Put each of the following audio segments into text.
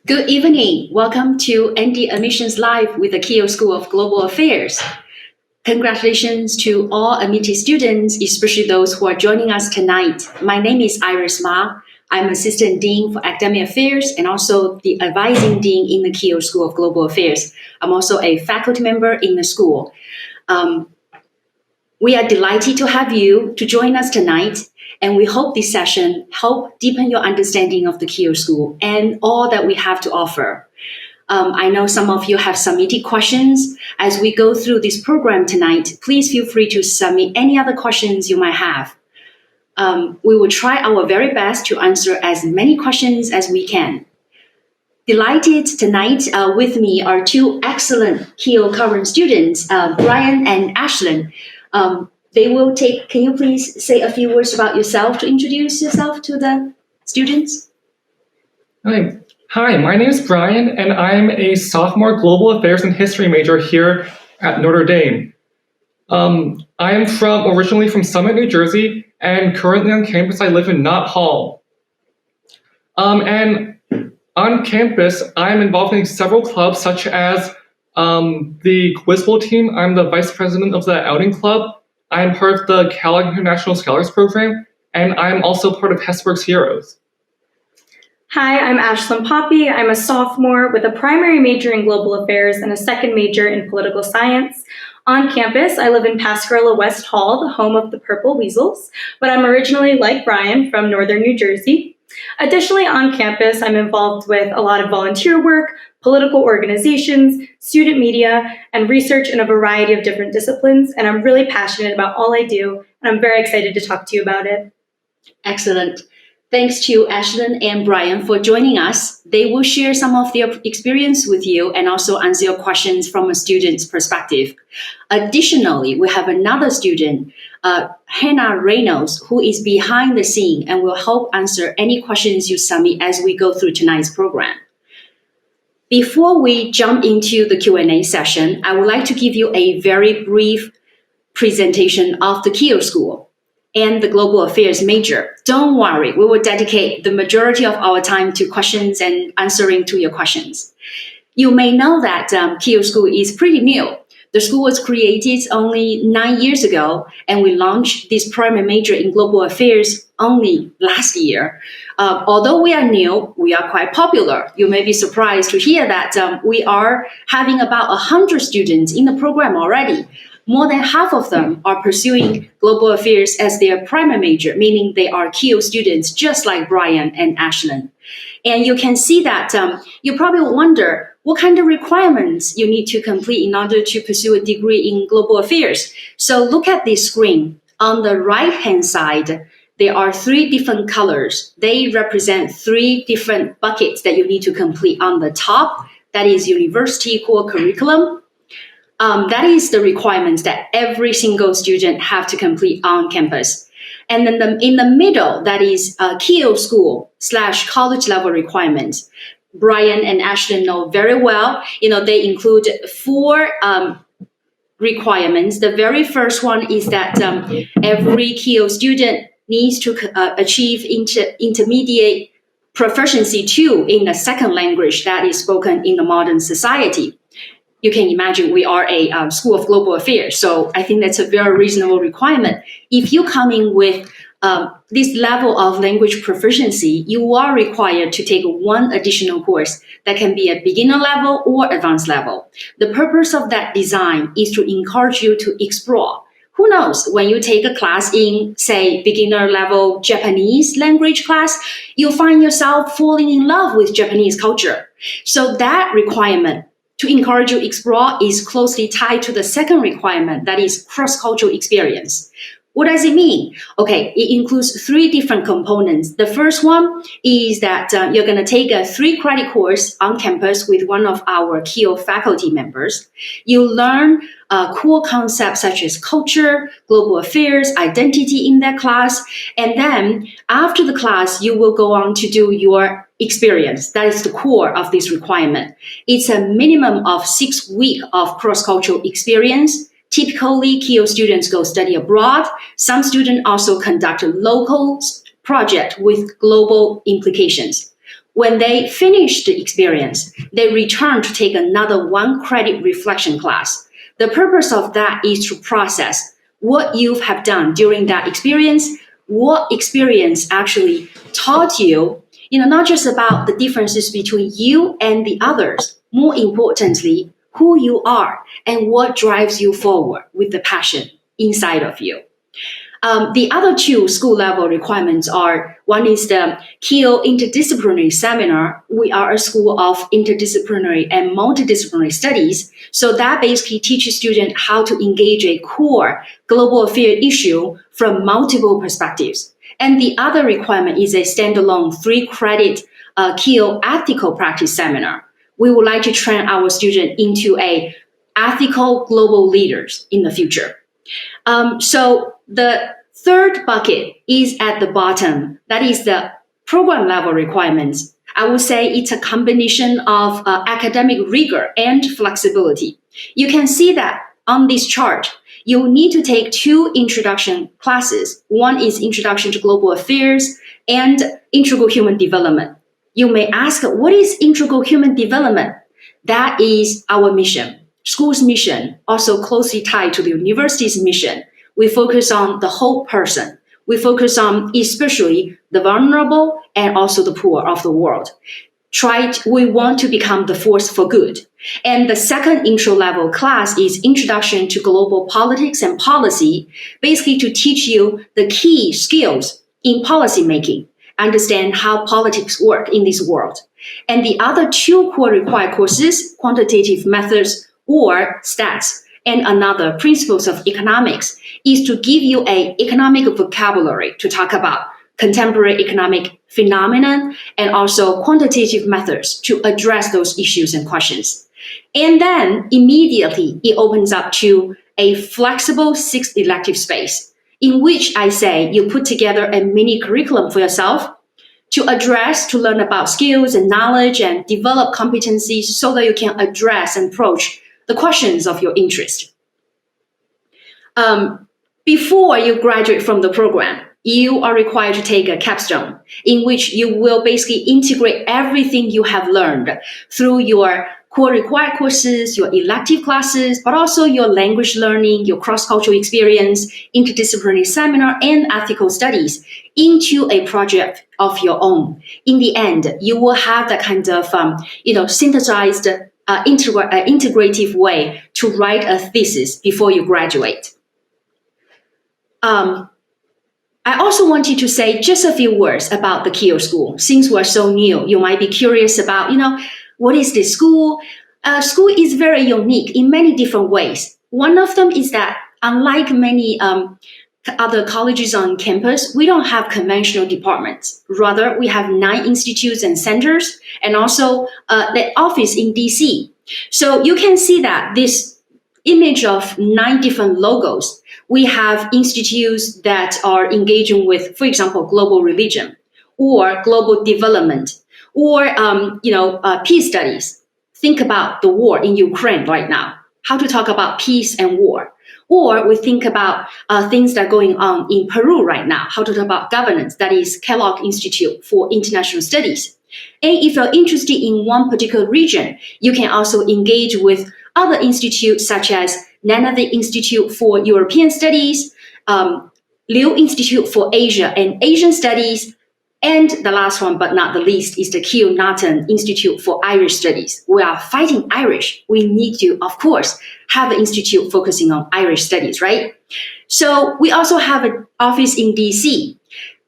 Good evening. Welcome to ND Admissions Live with the Keough School of Global Affairs. Congratulations to all admitted students, especially those who are joining us tonight. My name is Iris Ma. I'm Assistant Dean for Academic Affairs and also the Advising Dean in the Keough School of Global Affairs. I'm also a faculty member in the school. We are delighted to have you to join us tonight, and we hope this session help deepen your understanding of the Keough School and all that we have to offer. I know some of you have submitted questions. As we go through this program tonight, please feel free to submit any other questions you might have. We will try our very best to answer as many questions as we can. Delighted tonight with me are two excellent Keough current students, Brian and Ashlyn. Can you please say a few words about yourself to introduce yourself to the students? Hi, my name is Brian, and I'm a sophomore Global Affairs and History major here at Notre Dame. I am originally from Summit, New Jersey, and currently on campus I live in Knott Hall. And on campus, I'm involved in several clubs such as the Quiz Bowl team. I'm the vice president of the Outing Club. I'm part of the Keough International Scholars Program, and I'm also part of Hesburgh's Heroes. Hi, I'm Ashlyn Poppy. I'm a sophomore with a primary major in global affairs and a second major in political science. On campus, I live in Pascagoula West Hall, the home of the Purple Weasels, but I'm originally, like Brian, from northern New Jersey. Additionally, on campus, I'm involved with a lot of volunteer work, political organizations, student media, and research in a variety of different disciplines, and I'm really passionate about all I do, and I'm very excited to talk to you about it. Excellent. Thanks to Ashlyn and Brian for joining us. They will share some of their experience with you and also answer your questions from a student's perspective. Additionally, we have another student, Hannah Reynolds, who is behind the scene and will help answer any questions you submit as we go through tonight's program. Before we jump into the Q&A session, I would like to give you a very brief presentation of the Keough School and the Global Affairs major. Don't worry, we will dedicate the majority of our time to questions and answering to your questions. You may know that Keough School is pretty new. The school was created only 9 years ago, and we launched this primary major in global affairs only last year. Although we are new, we are quite popular. You may be surprised to hear that we are having about 100 students in the program already. More than half of them are pursuing global affairs as their primary major, meaning they are Keough students just like Brian and Ashlyn. And you can see that you probably wonder what kind of requirements you need to complete in order to pursue a degree in global affairs. So look at this screen. On the right-hand side, there are 3 different colors. They represent 3 different buckets that you need to complete. On the top, that is university core curriculum. That is the requirements that every single student have to complete on campus. And then in the middle, that is Keough School / college level requirements. Brian and Ashlyn know very well. They include 4 requirements. The very first one is that every Keough student needs to achieve intermediate proficiency 2 in the second language that is spoken in the modern society. You can imagine we are a school of global affairs, so I think that's a very reasonable requirement. If you come in with this level of language proficiency, you are required to take 1 additional course that can be a beginner level or advanced level. The purpose of that design is to encourage you to explore. Who knows, when you take a class in, say, beginner level Japanese language class, you'll find yourself falling in love with Japanese culture. So that requirement to encourage you to explore is closely tied to the second requirement, that is cross-cultural experience. What does it mean? Okay, it includes 3 different components. The first one is that you're going to take a 3-credit course on campus with one of our Keough faculty members. You learn core concepts such as culture, global affairs, identity in that class. And then after the class, you will go on to do your experience. That is the core of this requirement. It's a minimum of 6 weeks of cross-cultural experience. Typically, Keough students go study abroad. Some students also conduct a local project with global implications. When they finish the experience, they return to take another 1 credit reflection class. The purpose of that is to process what you have done during that experience, what experience actually taught you, not just about the differences between you and the others, more importantly, who you are and what drives you forward with the passion inside of you. The other 2 school level requirements are, one is the Keough Interdisciplinary Seminar. We are a school of interdisciplinary and multidisciplinary studies. So that basically teaches students how to engage a core global affair issue from multiple perspectives. And the other requirement is a standalone 3-credit Keough Ethical Practice Seminar. We would like to train our students into a ethical global leaders in the future. So the third bucket is at the bottom. That is the program level requirements. I would say it's a combination of academic rigor and flexibility. You can see that on this chart. You need to take 2 introduction classes. One is Introduction to Global Affairs and Integral Human Development. You may ask, what is Integral Human Development? That is our mission. School's mission, also closely tied to the university's mission. We focus on the whole person. We focus on especially the vulnerable and also the poor of the world. We want to become the force for good. And the second intro level class is Introduction to Global Politics and Policy, basically to teach you the key skills in policy making, understand how politics work in this world. And the other 2 core required courses, Quantitative Methods or Stats, and another Principles of Economics, is to give you an economic vocabulary to talk about contemporary economic phenomenon and also quantitative methods to address those issues and questions. And then immediately it opens up to a flexible 6th elective space in which I say you put together a mini curriculum for yourself to learn about skills and knowledge and develop competencies so that you can address and approach the questions of your interest. Before you graduate from the program, you are required to take a capstone in which you will basically integrate everything you have learned through your core required courses, your elective classes, but also your language learning, your cross-cultural experience, interdisciplinary seminar, and ethical studies into a project of your own. In the end, you will have that kind of synthesized, integrative way to write a thesis before you graduate. I also wanted to say just a few words about the Keough School. Since we're so new, you might be curious about, what is this school? School is very unique in many different ways. One of them is that unlike many other colleges on campus, we don't have conventional departments. Rather, we have 9 institutes and centers and also the office in DC. So you can see that this image of 9 different logos. We have institutes that are engaging with, for example, global religion or global development or, peace studies. Think about the war in Ukraine right now, how to talk about peace and war. Or we think about things that are going on in Peru right now, how to talk about governance, that is Keough Institute for International Studies. And if you're interested in one particular region, you can also engage with other institutes such as Nanavic Institute for European Studies, Liu Institute for Asia and Asian Studies, and the last one but not the least is the Keough Norton Institute for Irish Studies. We are fighting Irish. We need to, of course, have an institute focusing on Irish studies, right? So we also have an office in DC.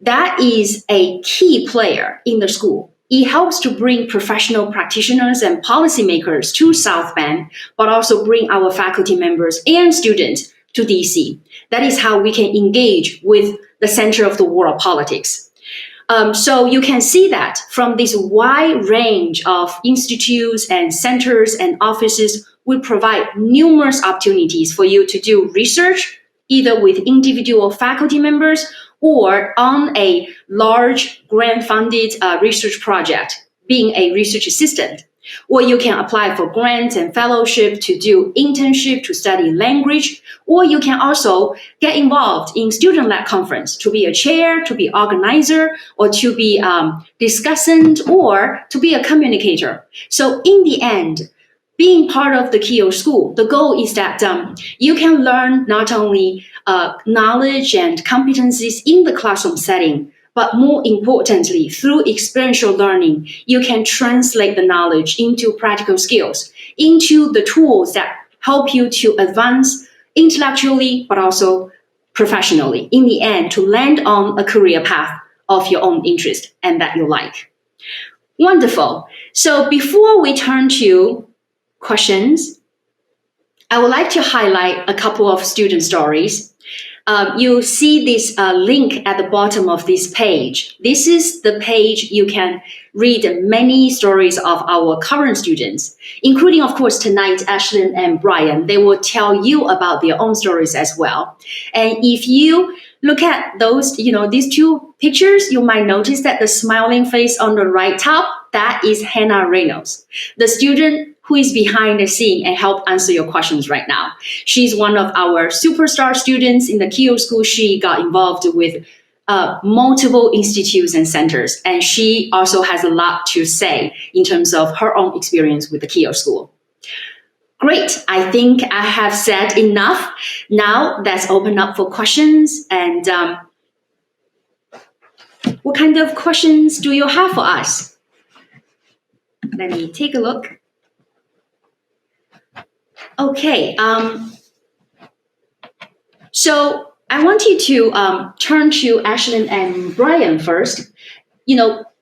That is a key player in the school. It helps to bring professional practitioners and policymakers to South Bend, but also bring our faculty members and students to DC. That is how we can engage with the center of the world politics. So you can see that from this wide range of institutes and centers and offices, we provide numerous opportunities for you to do research, either with individual faculty members or on a large grant-funded research project, being a research assistant. Or you can apply for grants and fellowship to do internship, to study language, or you can also get involved in student-led conference to be a chair, to be organizer, or to be discussant, or to be a communicator. So in the end, being part of the Keough School, the goal is that you can learn not only knowledge and competencies in the classroom setting, but more importantly, through experiential learning, you can translate the knowledge into practical skills, into the tools that help you to advance intellectually, but also professionally. In the end, to land on a career path of your own interest and that you like. Wonderful. So before we turn to questions, I would like to highlight a couple of student stories. You see this link at the bottom of this page. This is the page you can read many stories of our current students, including, of course, tonight, Ashlyn and Brian. They will tell you about their own stories as well. And if you look at those, these two pictures, you might notice that the smiling face on the right top, that is Hannah Reynolds, the student who is behind the scene and help answer your questions right now. She's one of our superstar students in the Keough School. She got involved with multiple institutes and centers, and she also has a lot to say in terms of her own experience with the Keough School. Great, I think I have said enough. Now let's open up for questions. And what kind of questions do you have for us? Let me take a look. Okay, so I want you to turn to Ashlyn and Brian first.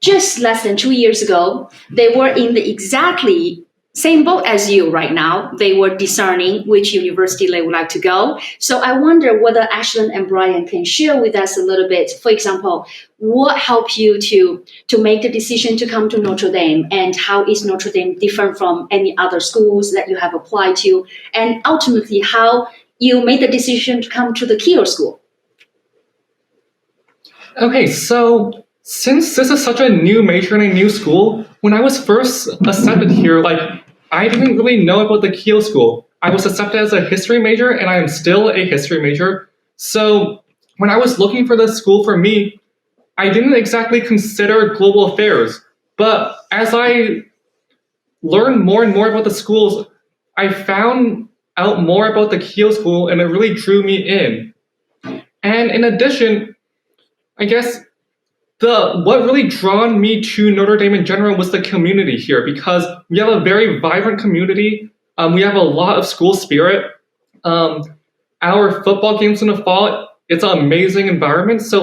Just less than 2 years ago, they were in the exactly same boat as you right now. They were discerning which university they would like to go. So I wonder whether Ashlyn and Brian can share with us a little bit, for example, what helped you to make the decision to come to Notre Dame, and how is Notre Dame different from any other schools that you have applied to, and ultimately how you made the decision to come to the Keough School. Okay, so since this is such a new major in a new school, when I was first accepted here, I didn't really know about the Keough School. I was accepted as a history major, and I am still a history major. So when I was looking for the school for me, I didn't exactly consider global affairs. But as I learned more and more about the schools, I found out more about the Keough School, and it really drew me in. And in addition, I guess what really drawn me to Notre Dame in general was the community here, because we have a very vibrant community. We have a lot of school spirit. Our football games in the fall, it's an amazing environment. So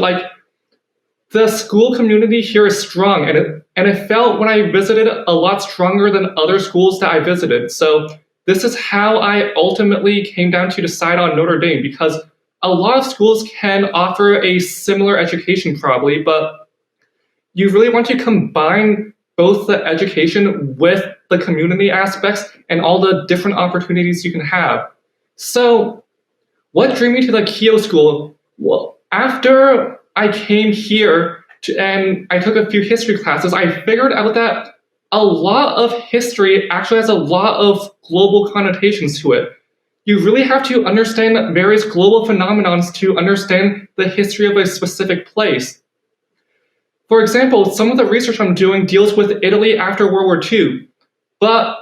the school community here is strong, and it felt when I visited a lot stronger than other schools that I visited. So this is how I ultimately came down to decide on Notre Dame, because a lot of schools can offer a similar education probably, but you really want to combine both the education with the community aspects and all the different opportunities you can have. So what drew me to the Keough School? Well, after I came here and I took a few history classes, I figured out that a lot of history actually has a lot of global connotations to it. You really have to understand various global phenomena to understand the history of a specific place. For example, some of the research I'm doing deals with Italy after World War II, but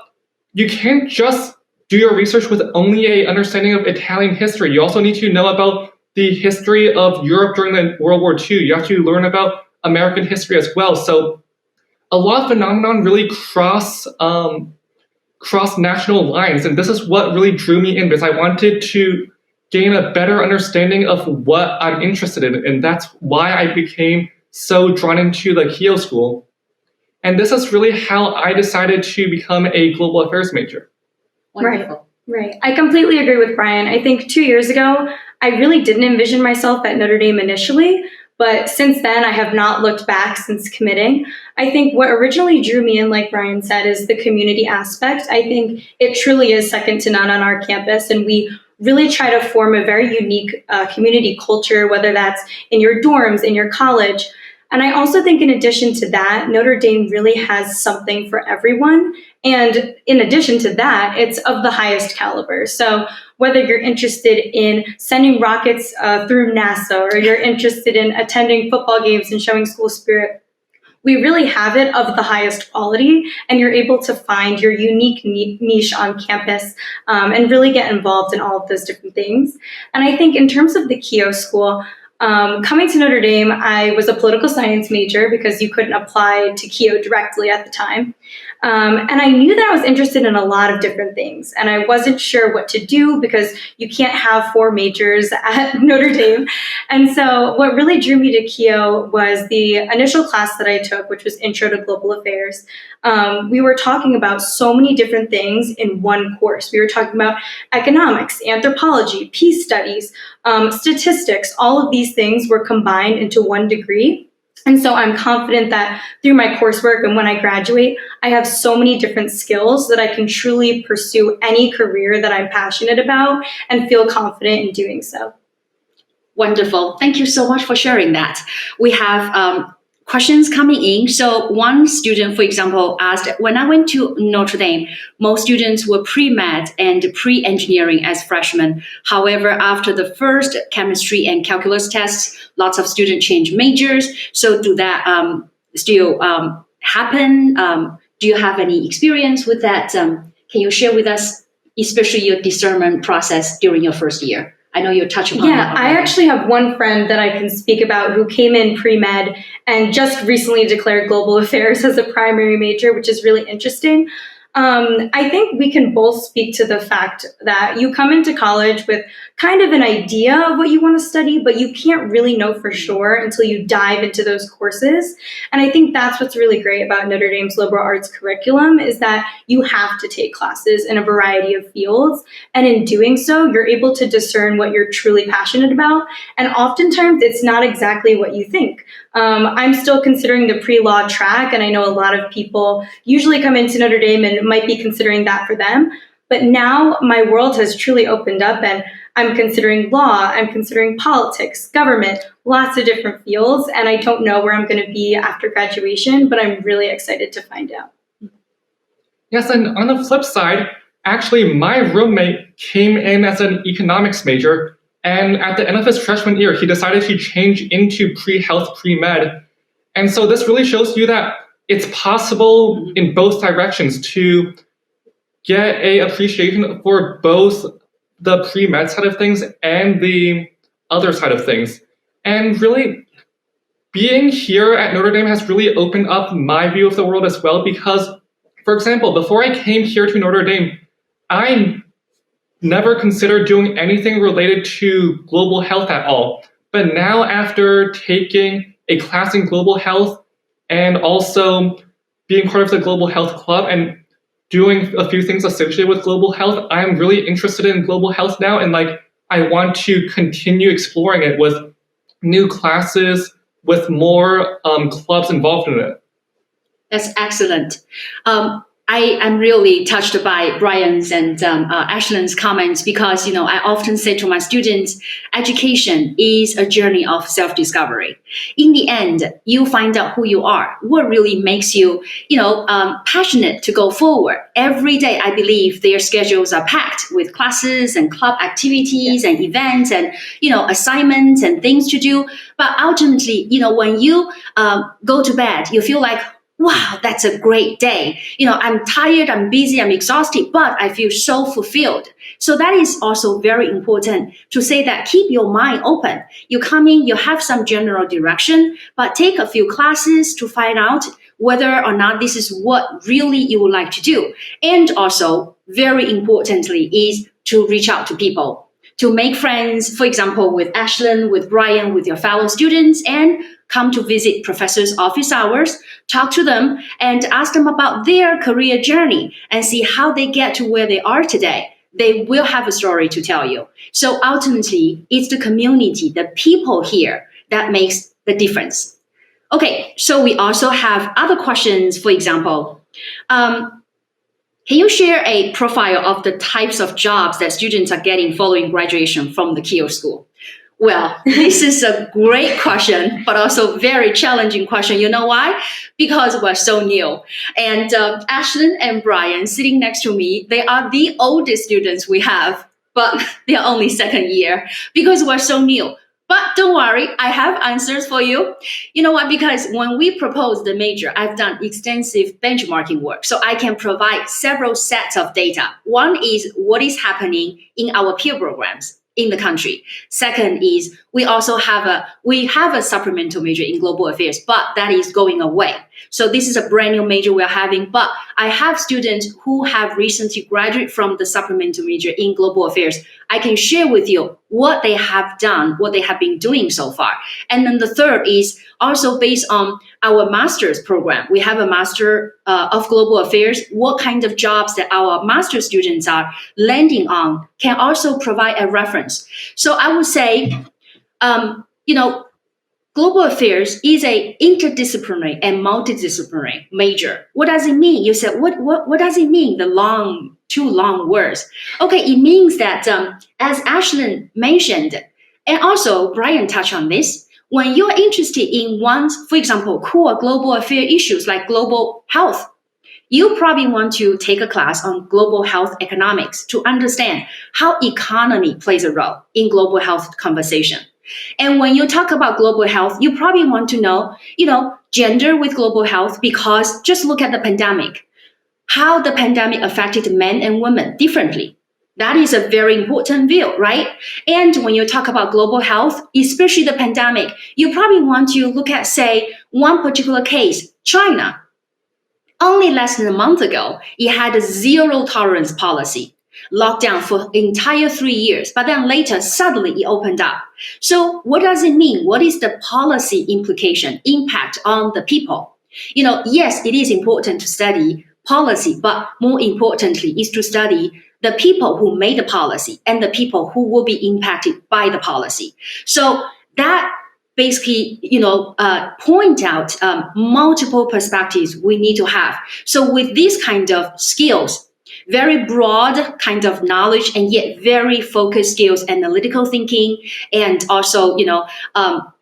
you can't just do your research with only an understanding of Italian history. You also need to know about the history of Europe during the World War II. You have to learn about American history as well. So a lot of phenomenon really cross national lines, and this is what really drew me in, because I wanted to gain a better understanding of what I'm interested in, and that's why I became so drawn into the Keough School. And this is really how I decided to become a global affairs major. Wonderful. Right. I completely agree with Brian. I think 2 years ago, I really didn't envision myself at Notre Dame initially, but since then, I have not looked back since committing. I think what originally drew me in, like Brian said, is the community aspect. I think it truly is second to none on our campus, and we really try to form a very unique community culture, whether that's in your dorms, in your college. And I also think in addition to that, Notre Dame really has something for everyone. And in addition to that, it's of the highest caliber. So whether you're interested in sending rockets through NASA, or you're interested in attending football games and showing school spirit, we really have it of the highest quality, and you're able to find your unique niche on campus and really get involved in all of those different things. And I think in terms of the Keough School, coming to Notre Dame, I was a political science major because you couldn't apply to Keough directly at the time. And I knew that I was interested in a lot of different things, and I wasn't sure what to do because you can't have 4 majors at Notre Dame. And so what really drew me to Keough was the initial class that I took, which was Intro to Global Affairs. We were talking about so many different things in one course. We were talking about economics, anthropology, peace studies, statistics. All of these things were combined into one degree. And so I'm confident that through my coursework and when I graduate, I have so many different skills that I can truly pursue any career that I'm passionate about and feel confident in doing so. Wonderful. Thank you so much for sharing that. We have questions coming in. So one student, for example, asked, when I went to Notre Dame, most students were pre-med and pre-engineering as freshmen. However, after the first chemistry and calculus tests, lots of students change majors. So do that still happen? Do you have any experience with that? Can you share with us, especially your discernment process during your first year? I know you touched upon that. Yeah, I actually have one friend that I can speak about who came in pre-med and just recently declared global affairs as a primary major, which is really interesting. I think we can both speak to the fact that you come into college with kind of an idea of what you want to study, but you can't really know for sure until you dive into those courses. And I think that's what's really great about Notre Dame's liberal arts curriculum is that you have to take classes in a variety of fields. And in doing so, you're able to discern what you're truly passionate about. And oftentimes it's not exactly what you think. I'm still considering the pre-law track, and I know a lot of people usually come into Notre Dame and might be considering that for them. But now my world has truly opened up, and I'm considering law, I'm considering politics, government, lots of different fields, and I don't know where I'm going to be after graduation, but I'm really excited to find out. Yes, and on the flip side, actually my roommate came in as an economics major, and at the end of his freshman year, he decided to change into pre-health, pre-med. And so this really shows you that it's possible in both directions to get an appreciation for both the pre-med side of things and the other side of things. And really, being here at Notre Dame has really opened up my view of the world as well because, for example, before I came here to Notre Dame, I never considered doing anything related to global health at all. But now after taking a class in global health and also being part of the Global Health Club and doing a few things associated with global health, I'm really interested in global health now, and I want to continue exploring it with new classes, with more clubs involved in it. That's excellent. I am really touched by Brian's and Ashlyn's comments because, I often say to my students, education is a journey of self-discovery. In the end, you find out who you are, what really makes you, passionate to go forward. Every day, I believe their schedules are packed with classes and club activities and events and, assignments and things to do. But ultimately, when you go to bed, you feel like, wow, that's a great day. I'm tired, I'm busy, I'm exhausted, but I feel so fulfilled. So that is also very important to say that keep your mind open. You come in, you have some general direction, but take a few classes to find out whether or not this is what really you would like to do. And also, very importantly, is to reach out to people, to make friends, for example, with Ashlyn, with Brian, with your fellow students, and come to visit professors' office hours, talk to them, and ask them about their career journey and see how they get to where they are today. They will have a story to tell you. So ultimately, it's the community, the people here that makes the difference. Okay, so we also have other questions. For example, can you share a profile of the types of jobs that students are getting following graduation from the Keough School? Well, this is a great question, but also very challenging question. You know why? Because we're so new. And Ashlyn and Brian sitting next to me, they are the oldest students we have, but they're only second year because we're so new. But don't worry, I have answers for you. You know what? Because when we proposed the major, I've done extensive benchmarking work. So I can provide several sets of data. One is what is happening in our peer programs in the country. Second is we have a supplemental major in global affairs, but that is going away. So this is a brand new major we're having, but I have students who have recently graduated from the supplemental major in global affairs. I can share with you what they have done, what they have been doing so far. And then the third is also based on our master's program. We have a master of global affairs. What kind of jobs that our master students are landing on can also provide a reference. So I would say, global affairs is a interdisciplinary and multidisciplinary major. What does it mean? You said, what does it mean? The two long words. Okay, it means that as Ashlyn mentioned, and also Brian touched on this, when you're interested in one, for example, core global affair issues like global health, you probably want to take a class on global health economics to understand how economy plays a role in global health conversation. And when you talk about global health, you probably want to know, gender with global health, because just look at the pandemic, how the pandemic affected men and women differently. That is a very important view, right? And when you talk about global health, especially the pandemic, you probably want to look at, say, one particular case, China. Only less than a month ago, it had a zero tolerance policy, lockdown for the entire 3 years, but then later, suddenly it opened up. So what does it mean? What is the policy impact on the people? Yes, it is important to study policy, but more importantly is to study the people who made the policy and the people who will be impacted by the policy. So that basically, point out multiple perspectives we need to have. So with these kind of skills, very broad kind of knowledge and yet very focused skills, analytical thinking, and also,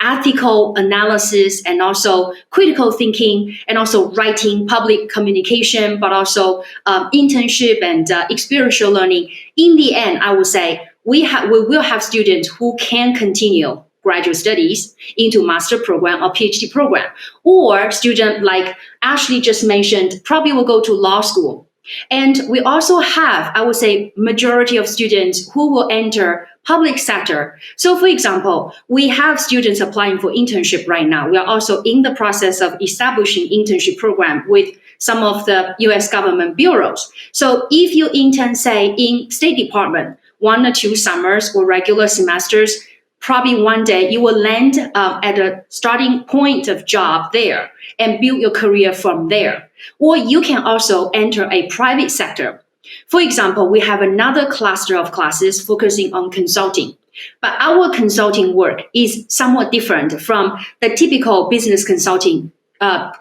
ethical analysis, and also critical thinking, and also writing, public communication, but also internship and experiential learning. In the end, I would say we will have students who can continue graduate studies into master program or PhD program, or student like Ashley just mentioned probably will go to law school. And we also have, I would say, majority of students who will enter public sector. So for example, we have students applying for internship right now. We are also in the process of establishing internship program with some of the US government bureaus. So if you intern, say, in State Department, 1 or 2 summers or regular semesters, probably one day you will land at a starting point of job there and build your career from there. Or you can also enter a private sector. For example, we have another cluster of classes focusing on consulting. But our consulting work is somewhat different from the typical business consulting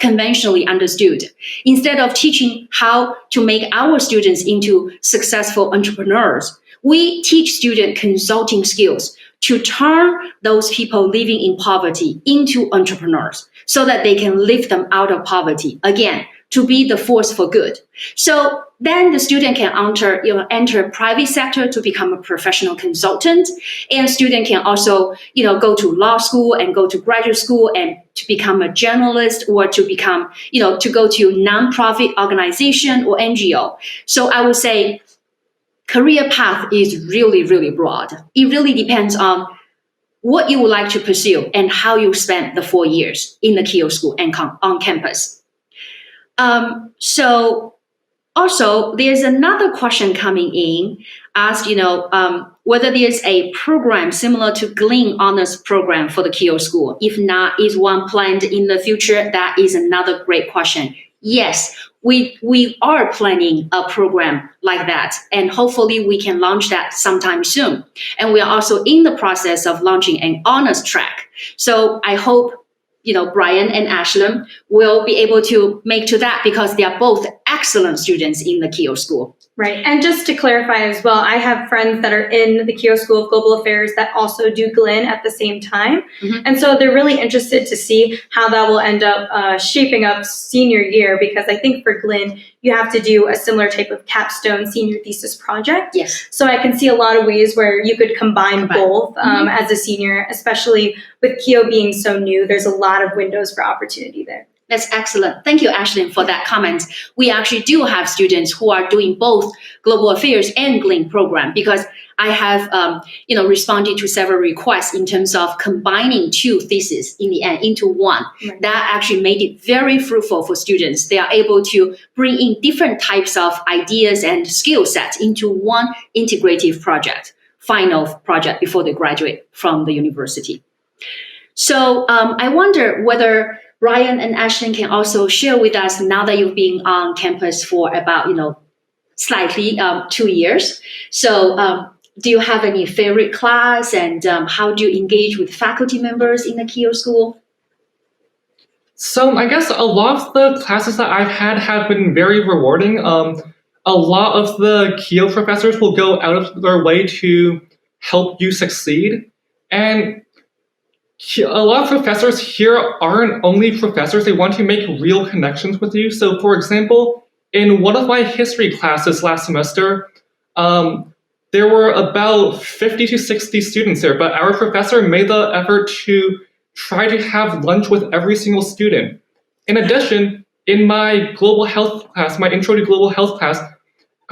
conventionally understood. Instead of teaching how to make our students into successful entrepreneurs, we teach students consulting skills to turn those people living in poverty into entrepreneurs so that they can lift them out of poverty, again, to be the force for good. So then the student can enter private sector to become a professional consultant, and student can also, go to law school and go to graduate school and to become a journalist, or to become, to go to nonprofit organization or NGO. So I would say career path is really, really broad. It really depends on what you would like to pursue and how you spend the 4 years in the Keough School and on campus. So also there's another question coming in, asked, whether there's a program similar to Glean Honors program for the Keough School. If not, is one planned in the future? That is another great question. Yes, we are planning a program like that, and hopefully we can launch that sometime soon. And we are also in the process of launching an honors track. So I hope Brian and Ashlyn will be able to make to that, because they are both excellent students in the Keough School. Right. And just to clarify as well, I have friends that are in the Keough School of Global Affairs that also do Glenn at the same time. Mm-hmm. And so they're really interested to see how that will end up shaping up senior year, because I think for Glenn, you have to do a similar type of capstone senior thesis project. Yes. So I can see a lot of ways where you could combine both as a senior, especially with Keough being so new. There's a lot of windows for opportunity there. That's excellent. Thank you, Ashlyn, for that comment. We actually do have students who are doing both Global Affairs and Glenn program, because I have, responded to several requests in terms of combining two theses in the end into one. Right. That actually made it very fruitful for students. They are able to bring in different types of ideas and skill sets into one integrative project, final project before they graduate from the university. So I wonder whether Ryan and Ashlyn can also share with us, now that you've been on campus for about, slightly 2 years. So do you have any favorite class, and how do you engage with faculty members in the Keough School? So I guess a lot of the classes that I've had have been very rewarding. A lot of the Keough professors will go out of their way to help you succeed. And a lot of professors here aren't only professors, they want to make real connections with you. So for example, in one of my history classes last semester, there were about 50 to 60 students there, but our professor made the effort to try to have lunch with every single student. In addition, in my global health class, my intro to global health class,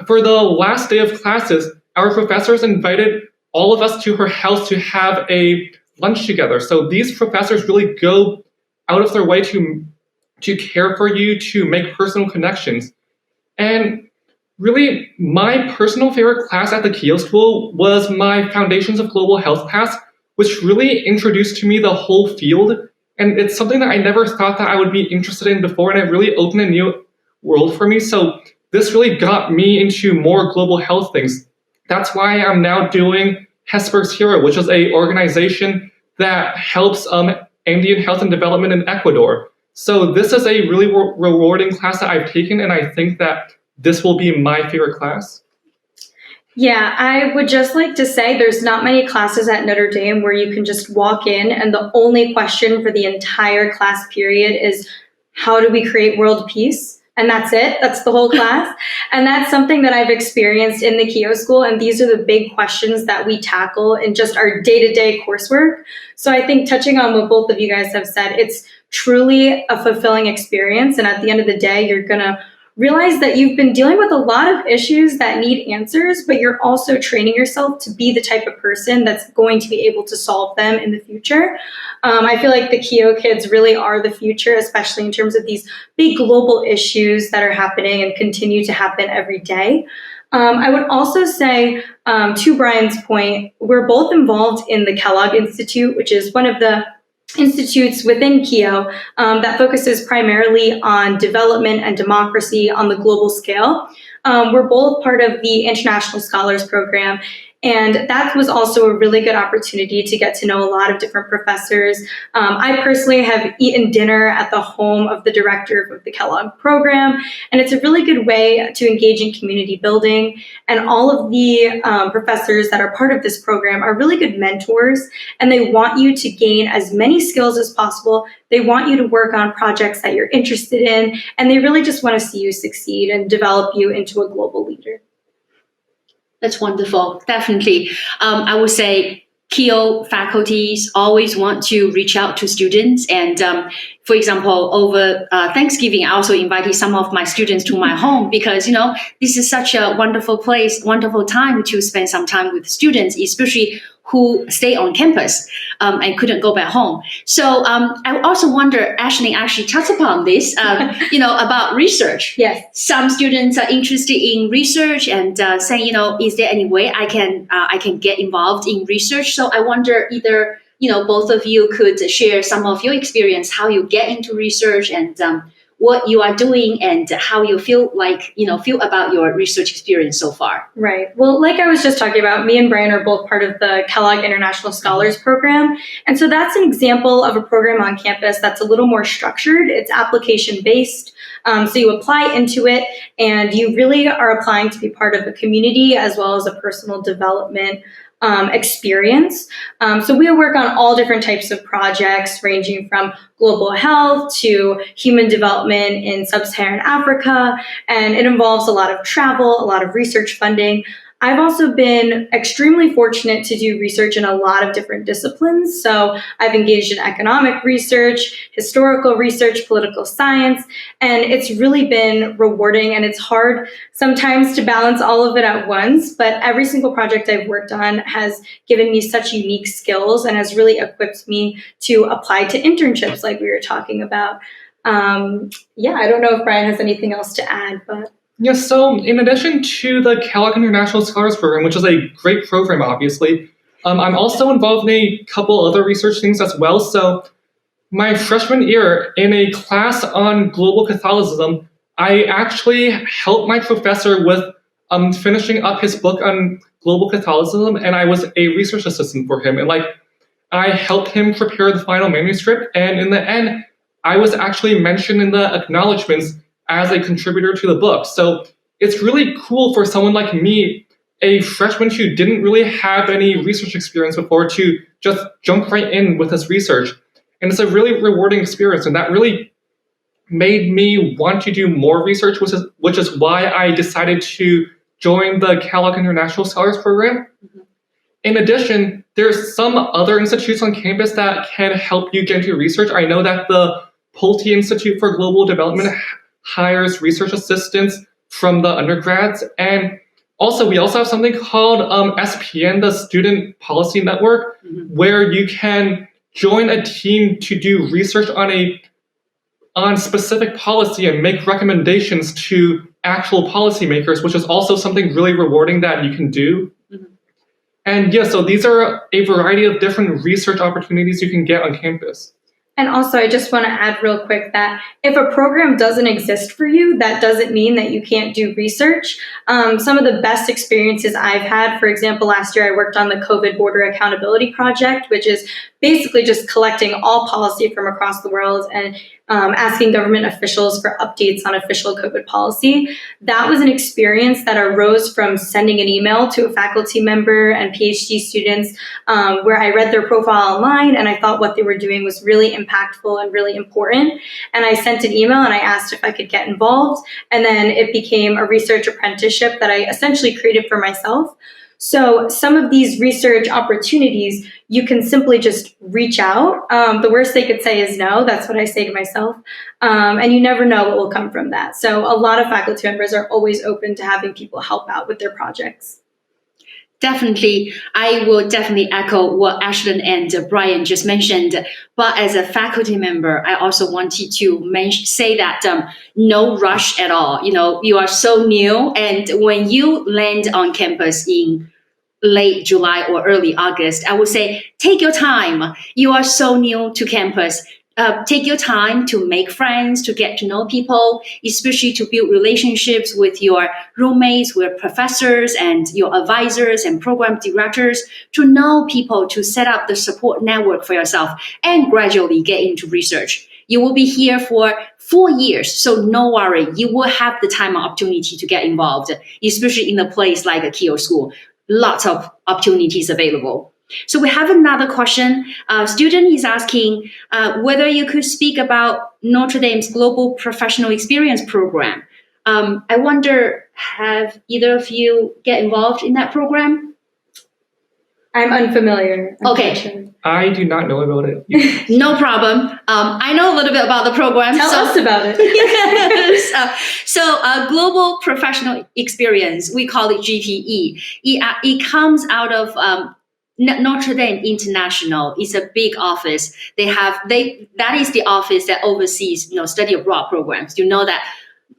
for the last day of classes, our professors invited all of us to her house to have a lunch together. So these professors really go out of their way to care for you, to make personal connections. And really, my personal favorite class at the Keough School was my Foundations of Global Health class, which really introduced to me the whole field. And it's something that I never thought that I would be interested in before, and it really opened a new world for me. So this really got me into more global health things. That's why I'm now doing Hesper's Hero, which is an organization that helps Andean health and development in Ecuador. So this is a really rewarding class that I've taken, and I think that this will be my favorite class. Yeah, I would just like to say there's not many classes at Notre Dame where you can just walk in and the only question for the entire class period is, how do we create world peace? And that's it. That's the whole class. And that's something that I've experienced in the Keough School. And these are the big questions that we tackle in just our day-to-day coursework. So I think, touching on what both of you guys have said, it's truly a fulfilling experience. And at the end of the day, you're going to realize that you've been dealing with a lot of issues that need answers, but you're also training yourself to be the type of person that's going to be able to solve them in the future. I feel like the Keough kids really are the future, especially in terms of these big global issues that are happening and continue to happen every day. I would also say, to Brian's point, we're both involved in the Keough Institute, which is one of the institutes within Keough that focuses primarily on development and democracy on the global scale. We're both part of the International Scholars Program, and that was also a really good opportunity to get to know a lot of different professors. I personally have eaten dinner at the home of the director of the Keough program, and it's a really good way to engage in community building. And all of the professors that are part of this program are really good mentors, and they want you to gain as many skills as possible. They want you to work on projects that you're interested in, and they really just want to see you succeed and develop you into a global leader. That's wonderful. Definitely. I would say Keough faculties always want to reach out to students. And for example, over Thanksgiving, I also invited some of my students to my home because, this is such a wonderful place, wonderful time to spend some time with students, especially who stay on campus and couldn't go back home. So I also wonder, Ashley actually touched upon this, about research. Yes. Some students are interested in research and saying, is there any way I can get involved in research? So I wonder either, both of you could share some of your experience, how you get into research and what you are doing and how you feel about your research experience so far. Right. Well, like I was just talking about, me and Brian are both part of the Kellogg International Scholars Program. And so that's an example of a program on campus that's a little more structured. It's application based. So you apply into it and you really are applying to be part of a community as well as a personal development experience. So we work on all different types of projects ranging from global health to human development in sub-Saharan Africa, and it involves a lot of travel, a lot of research funding. I've also been extremely fortunate to do research in a lot of different disciplines. So I've engaged in economic research, historical research, political science, and it's really been rewarding, and it's hard sometimes to balance all of it at once, but every single project I've worked on has given me such unique skills and has really equipped me to apply to internships like we were talking about. I don't know if Brian has anything else to add, but... Yes, so in addition to the Keough International Scholars Program, which is a great program, obviously, I'm also involved in a couple other research things as well. So my freshman year in a class on global Catholicism, I actually helped my professor with finishing up his book on global Catholicism, and I was a research assistant for him. And I helped him prepare the final manuscript, and in the end, I was actually mentioned in the acknowledgments as a contributor to the book. So it's really cool for someone like me, a freshman who didn't really have any research experience before, to just jump right in with this research. And it's a really rewarding experience, and that really made me want to do more research, which is why I decided to join the Keough International Scholars Program. Mm-hmm. In addition, there's some other institutes on campus that can help you get into research. I know that the Pulte Institute for Global Development hires research assistants from the undergrads. And also, we also have something called SPN, the Student Policy Network, mm-hmm. where you can join a team to do research on specific policy and make recommendations to actual policymakers, which is also something really rewarding that you can do. Mm-hmm. And yeah, so these are a variety of different research opportunities you can get on campus. And also, I just want to add real quick that if a program doesn't exist for you, that doesn't mean that you can't do research. Some of the best experiences I've had, for example, last year I worked on the COVID Border Accountability Project, which is basically just collecting all policy from across the world and asking government officials for updates on official COVID policy. That was an experience that arose from sending an email to a faculty member and PhD students where I read their profile online and I thought what they were doing was really impactful and really important. And I sent an email and I asked if I could get involved. And then it became a research apprenticeship that I essentially created for myself. So some of these research opportunities, you can simply just reach out. The worst they could say is no. That's what I say to myself. And you never know what will come from that. So a lot of faculty members are always open to having people help out with their projects. Definitely. I will definitely echo what Ashlyn and Brian just mentioned. But as a faculty member, I also wanted to say that no rush at all. You know, you are so new. And when you land on campus in late July or early August, I would say, take your time. You are so new to campus. Take your time to make friends, to get to know people, especially to build relationships with your roommates, with professors and your advisors and program directors, to know people, to set up the support network for yourself and gradually get into research. You will be here for 4 years, so no worry. You will have the time and opportunity to get involved, especially in a place like a Keough School. Lots of opportunities available. So we have another question. A student is asking whether you could speak about Notre Dame's Global Professional Experience Program. I wonder, have either of you get involved in that program? I'm unfamiliar. Okay. I do not know about it. No problem. I know a little bit about the program. Tell us about it. So Global Professional Experience, we call it GPE. It comes out of Notre Dame International. Is a big office. That is the office that oversees, study abroad programs. You know that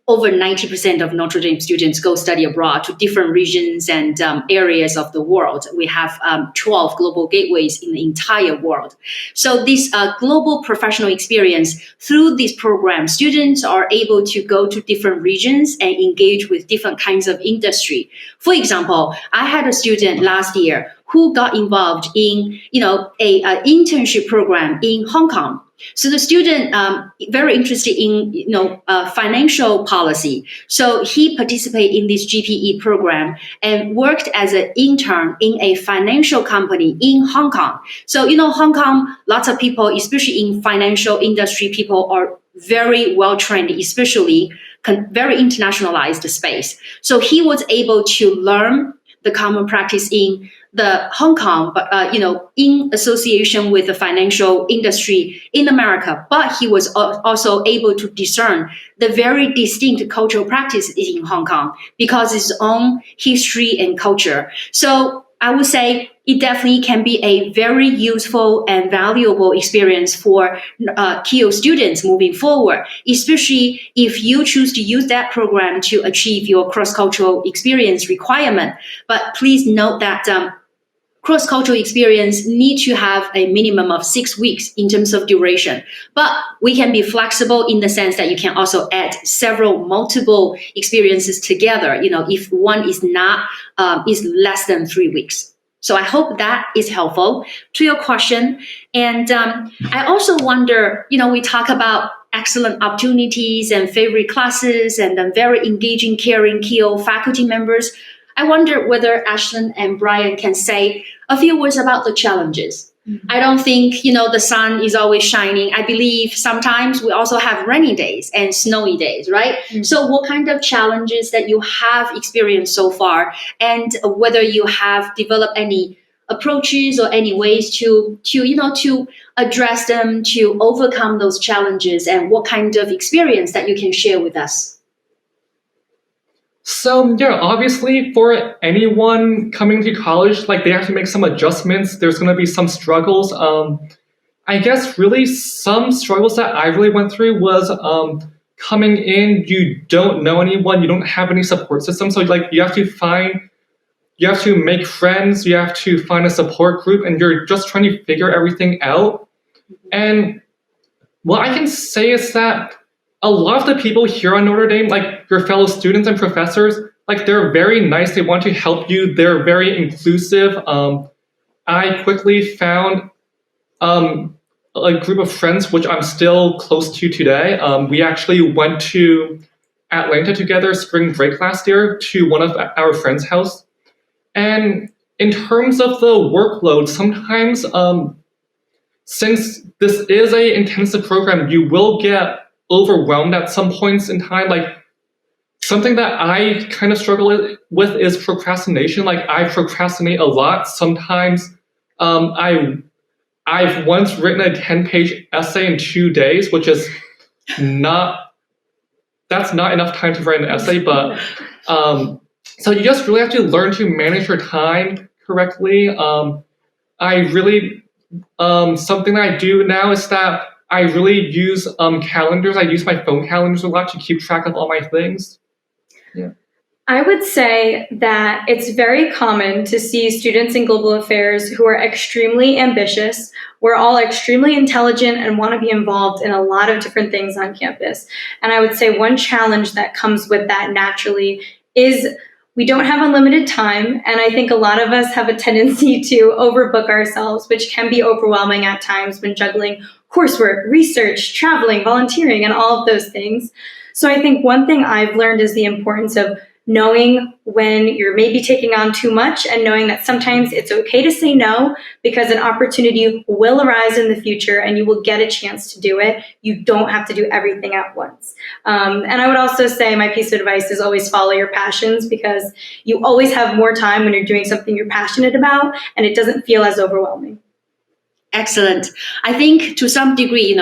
over 90% of Notre Dame students go study abroad to different regions and areas of the world. We have 12 global gateways in the entire world. So this global professional experience, through this program, students are able to go to different regions and engage with different kinds of industry. For example, I had a student last year who got involved in, a internship program in Hong Kong. So the student very interested in financial policy. So he participated in this GPE program and worked as an intern in a financial company in Hong Kong. So Hong Kong, lots of people, especially in financial industry, people are very well trained, especially very internationalized space. So he was able to learn the common practice in the Hong Kong, but in association with the financial industry in America. But he was also able to discern the very distinct cultural practices in Hong Kong because of his own history and culture. So I would say it definitely can be a very useful and valuable experience for Keough students moving forward, especially if you choose to use that program to achieve your cross-cultural experience requirement. But please note that cross-cultural experience need to have a minimum of 6 weeks in terms of duration. But we can be flexible in the sense that you can also add multiple experiences together, if one is not, is less than 3 weeks. So I hope that is helpful to your question. And I also wonder, we talk about excellent opportunities and favorite classes and then very engaging, caring Keough faculty members. I wonder whether Ashlyn and Brian can say a few words about the challenges. Mm-hmm. I don't think, the sun is always shining. I believe sometimes we also have rainy days and snowy days, right? Mm-hmm. So what kind of challenges that you have experienced so far, and whether you have developed any approaches or any ways to address them, to overcome those challenges, and what kind of experience that you can share with us? So obviously for anyone coming to college, they have to make some adjustments. There's going to be some struggles. I guess really some struggles that I really went through was coming in, you don't know anyone, you don't have any support system. So you have to make friends, you have to find a support group, and you're just trying to figure everything out. And what I can say is that a lot of the people here on Notre Dame, your fellow students and professors, they're very nice. They want to help you. They're very inclusive. I quickly found a group of friends, which I'm still close to today. We actually went to Atlanta together spring break last year to one of our friends' house. And in terms of the workload, sometimes since this is an intensive program, you will get overwhelmed at some points in time. Something that I kind of struggle with is procrastination. I procrastinate a lot. Sometimes I've once written a 10-page essay in 2 days, which is that's not enough time to write an essay, but so you just really have to learn to manage your time correctly. I really something that I do now is that I really use calendars. I use my phone calendars a lot to keep track of all my things. Yeah. I would say that it's very common to see students in global affairs who are extremely ambitious. We're all extremely intelligent and want to be involved in a lot of different things on campus. And I would say one challenge that comes with that naturally is we don't have unlimited time, and I think a lot of us have a tendency to overbook ourselves, which can be overwhelming at times when juggling coursework, research, traveling, volunteering, and all of those things. So I think one thing I've learned is the importance of knowing when you're maybe taking on too much and knowing that sometimes it's okay to say no because an opportunity will arise in the future and you will get a chance to do it. You don't have to do everything at once. And I would also say my piece of advice is always follow your passions, because you always have more time when you're doing something you're passionate about and it doesn't feel as overwhelming. Excellent. I think to some degree,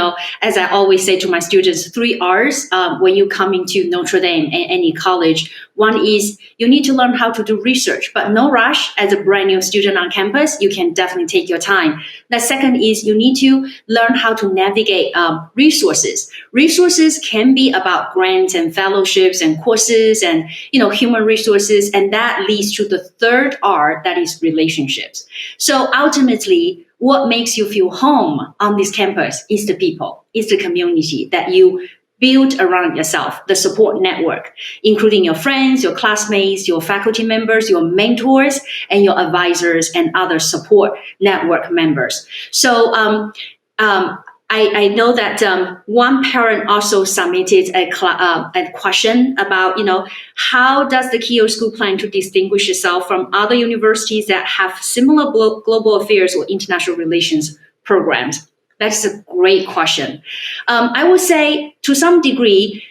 as I always say to my students, 3 R's when you come into Notre Dame and any college. One is you need to learn how to do research, but no rush. As a brand new student on campus, you can definitely take your time. The second is you need to learn how to navigate resources. Resources can be about grants and fellowships and courses and human resources, and that leads to the third R, that is relationships. So ultimately, what makes you feel home on this campus is the people, is the community that you build around yourself, the support network, including your friends, your classmates, your faculty members, your mentors, and your advisors and other support network members. So I know that one parent also submitted a question about, how does the Keough School plan to distinguish itself from other universities that have similar global affairs or international relations programs? That's a great question. I would say to some degree,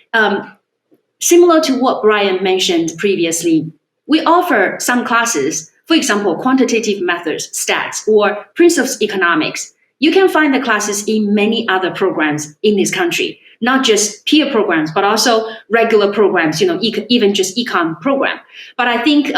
similar to what Brian mentioned previously, we offer some classes, for example, quantitative methods, stats, or principles of economics. You can find the classes in many other programs in this country, not just peer programs, but also regular programs, even just econ program. But I think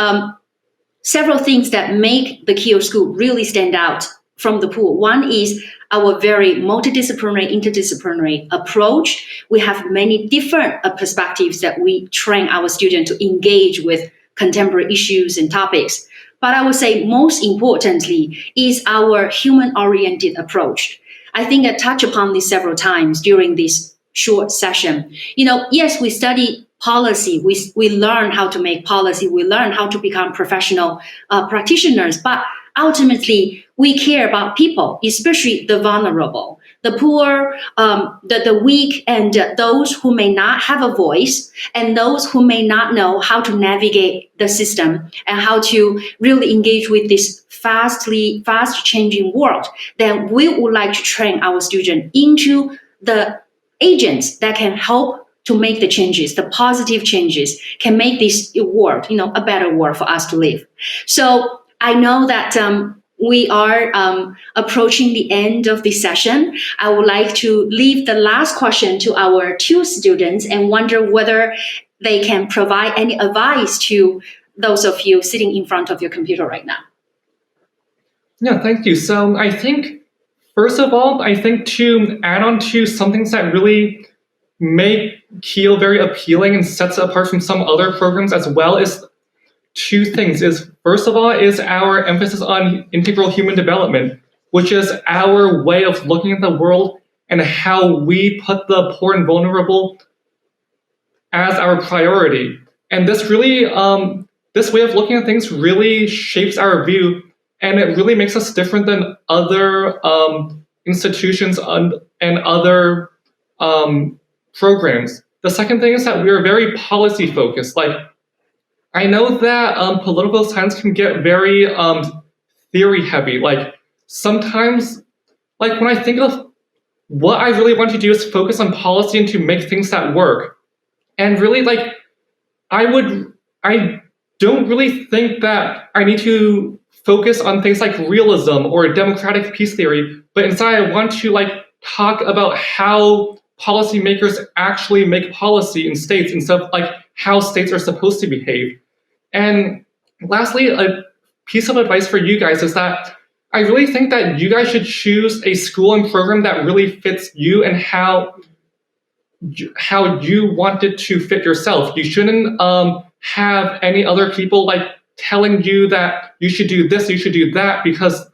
several things that make the Keough School really stand out from the pool. One is our very multidisciplinary, interdisciplinary approach. We have many different perspectives that we train our students to engage with contemporary issues and topics. But I would say most importantly is our human-oriented approach. I think I touched upon this several times during this short session. Yes, we study policy. We learn how to make policy. We learn how to become professional practitioners. But ultimately, we care about people, especially the vulnerable, the poor, the weak, and those who may not have a voice, and those who may not know how to navigate the system and how to really engage with this fast-changing world. Then we would like to train our students into the agents that can help to make the changes, the positive changes, can make this world, a better world for us to live. So I know that we are approaching the end of this session. I would like to leave the last question to our two students and wonder whether they can provide any advice to those of you sitting in front of your computer right now. Yeah, thank you. So I think, first of all, to add on to some things that really make Keough very appealing and sets it apart from some other programs as well is two things. First of all, is our emphasis on integral human development, which is our way of looking at the world and how we put the poor and vulnerable as our priority. And this really, this way of looking at things really shapes our view, and it really makes us different than other institutions and other programs. The second thing is that we are very policy focused. I know that political science can get very theory heavy. Sometimes, when I think of what I really want to do is focus on policy and to make things that work. And really, I don't really think that I need to focus on things like realism or democratic peace theory, but instead I want to talk about how policymakers actually make policy in states instead of how states are supposed to behave. And lastly, a piece of advice for you guys is that I really think that you guys should choose a school and program that really fits you and how you want it to fit yourself. You shouldn't have any other people telling you that you should do this, you should do that, because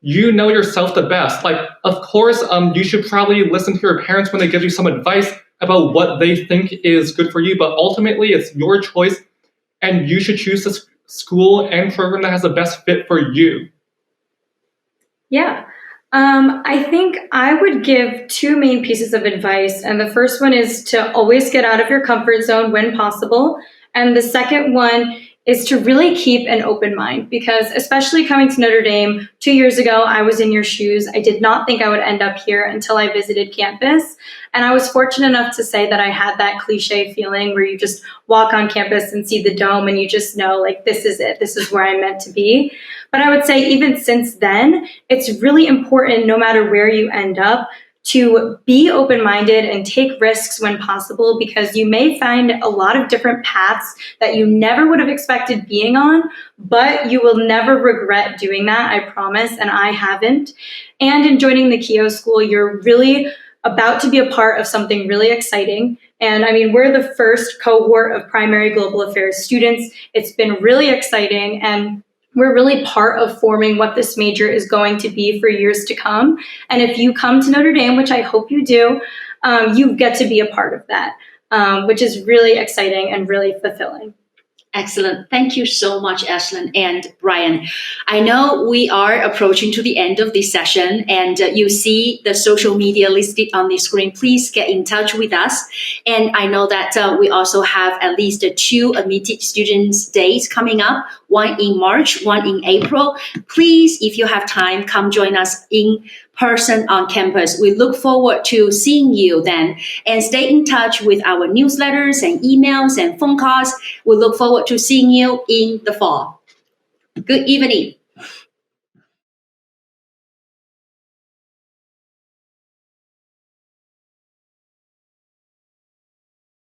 you know yourself the best. Of course, you should probably listen to your parents when they give you some advice about what they think is good for you, but ultimately it's your choice, and you should choose the school and program that has the best fit for you. Yeah. I think I would give two main pieces of advice. And the first one is to always get out of your comfort zone when possible. And the second one is to really keep an open mind, because especially coming to Notre Dame 2 years ago, I was in your shoes. I did not think I would end up here until I visited campus. And I was fortunate enough to say that I had that cliche feeling where you just walk on campus and see the dome and you just know, this is it. This is where I'm meant to be. But I would say even since then, it's really important, no matter where you end up, to be open-minded and take risks when possible, because you may find a lot of different paths that you never would have expected being on, but you will never regret doing that, I promise, and I haven't. And in joining the Keough School, you're really about to be a part of something really exciting. And I mean, we're the first cohort of primary global affairs students. It's been really exciting, and we're really part of forming what this major is going to be for years to come. And if you come to Notre Dame, which I hope you do, you get to be a part of that, which is really exciting and really fulfilling. Excellent. Thank you so much, Ashlyn and Brian. I know we are approaching to the end of this session, and you see the social media listed on the screen. Please get in touch with us. And I know that we also have at least 2 admitted students days coming up, one in March, one in April. Please, if you have time, come join us in person on campus. We look forward to seeing you then, and stay in touch with our newsletters and emails and phone calls. We look forward to seeing you in the fall. Good evening.